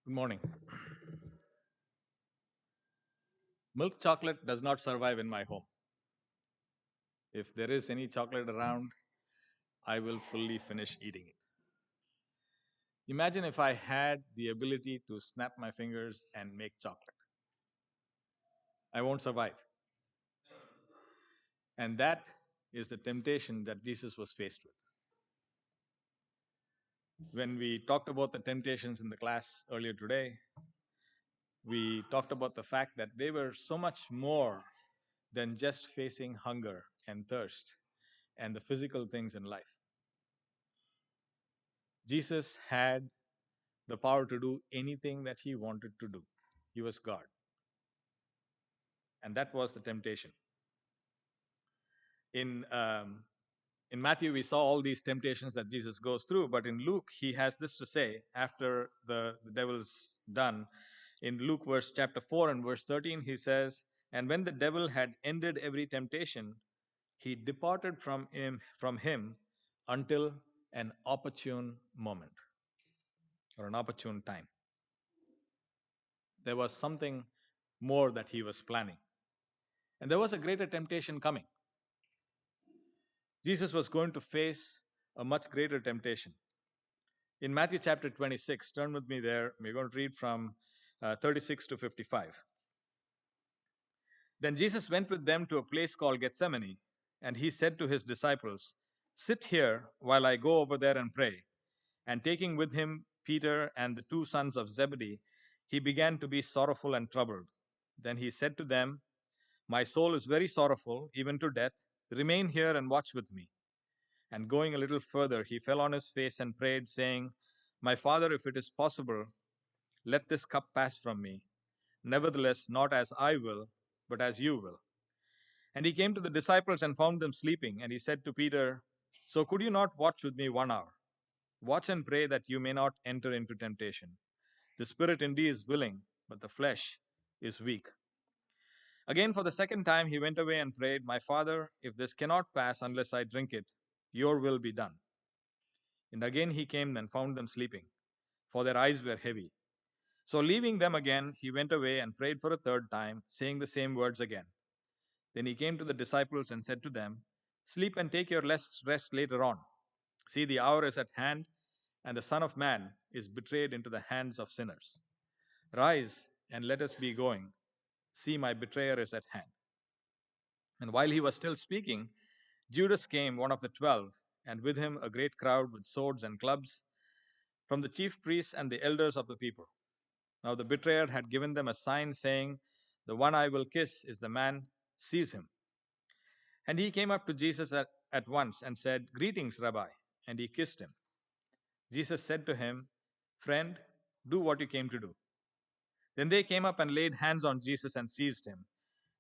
Good morning. Milk chocolate does not survive in my home. If there is any chocolate around, I will fully finish eating it. Imagine if I had the ability to snap my fingers and make chocolate. I won't survive. And that is the temptation that Jesus was faced with. When we talked about the temptations in the class earlier today, we talked about the fact that they were so much more than just facing hunger and thirst and the physical things in life. Jesus had the power to do anything that he wanted to do. He was God. And that was the temptation. In, um, in Matthew, we saw all these temptations that Jesus goes through, but in Luke, he has this to say after the devil's done. In Luke, chapter 4 and verse 13, he says, "And when the devil had ended every temptation, he departed from him until an opportune moment or an opportune time." There was something more that he was planning. And there was a greater temptation coming. Jesus was going to face a much greater temptation. In Matthew chapter 26, turn with me there. We're going to read from 36 to 55. Then Jesus went with them to a place called Gethsemane, and he said to his disciples, "Sit here while I go over there and pray." And taking with him Peter and the two sons of Zebedee, he began to be sorrowful and troubled. Then he said to them, "My soul is very sorrowful, even to death. Remain here and watch with me." And going a little further, he fell on his face and prayed, saying, "My Father, if it is possible, let this cup pass from me. Nevertheless, not as I will, but as you will." And he came to the disciples and found them sleeping. And he said to Peter, "So could you not watch with me 1 hour? Watch and pray that you may not enter into temptation. The spirit indeed is willing, but the flesh is weak." Again, for the second time, he went away and prayed, "My Father, if this cannot pass unless I drink it, your will be done." And again he came and found them sleeping, for their eyes were heavy. So leaving them again, he went away and prayed for a third time, saying the same words again. Then he came to the disciples and said to them, "Sleep and take your rest later on. See, the hour is at hand, and the Son of Man is betrayed into the hands of sinners. Rise and let us be going. See, my betrayer is at hand." And while he was still speaking, Judas came, one of the 12, and with him a great crowd with swords and clubs, from the chief priests and the elders of the people. Now the betrayer had given them a sign, saying, "The one I will kiss is the man, seize him." And he came up to Jesus at once and said, "Greetings, Rabbi." And he kissed him. Jesus said to him, "Friend, do what you came to do." Then they came up and laid hands on Jesus and seized him.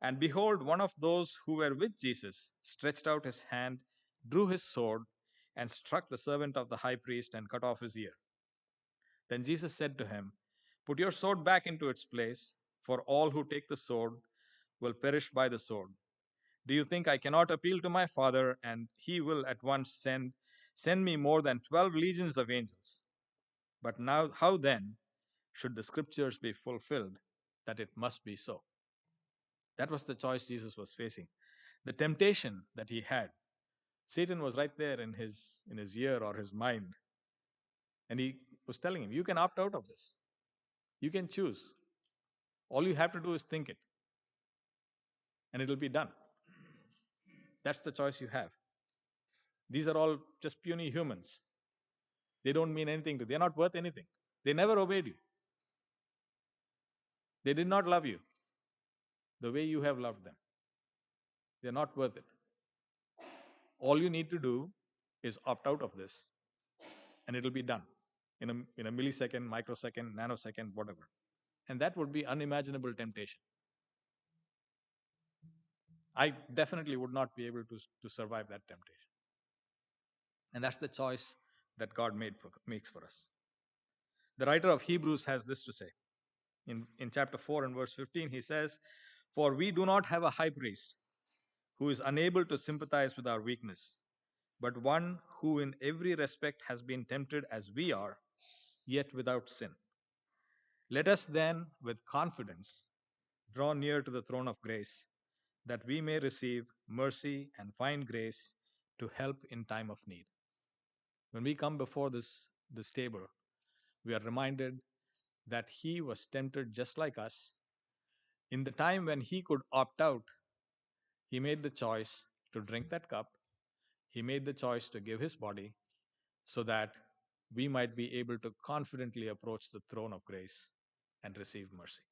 And behold, one of those who were with Jesus stretched out his hand, drew his sword, and struck the servant of the high priest and cut off his ear. Then Jesus said to him, "Put your sword back into its place, for all who take the sword will perish by the sword. Do you think I cannot appeal to my Father, and he will at once send me more than 12 legions of angels? But now, how then should the scriptures be fulfilled that it must be so?" That was the choice Jesus was facing. The temptation that he had. Satan was right there in his ear or his mind. And he was telling him, "You can opt out of this. You can choose. All you have to do is think it, and it'll be done." That's the choice you have. These are all just puny humans. They don't mean anything to you. They're not worth anything. They never obeyed you. They did not love you the way you have loved them. They're not worth it. All you need to do is opt out of this, and it'll be done in a millisecond, microsecond, nanosecond, whatever. And that would be unimaginable temptation. I definitely would not be able to survive that temptation. And that's the choice that God makes for us. The writer of Hebrews has this to say. In chapter 4 and verse 15, he says, "For we do not have a high priest who is unable to sympathize with our weakness, but one who in every respect has been tempted as we are, yet without sin. Let us then, with confidence, draw near to the throne of grace, that we may receive mercy and find grace to help in time of need. When we come before this table, we are reminded that he was tempted just like us. In the time when he could opt out, he made the choice to drink that cup. He made the choice to give his body so that we might be able to confidently approach the throne of grace and receive mercy.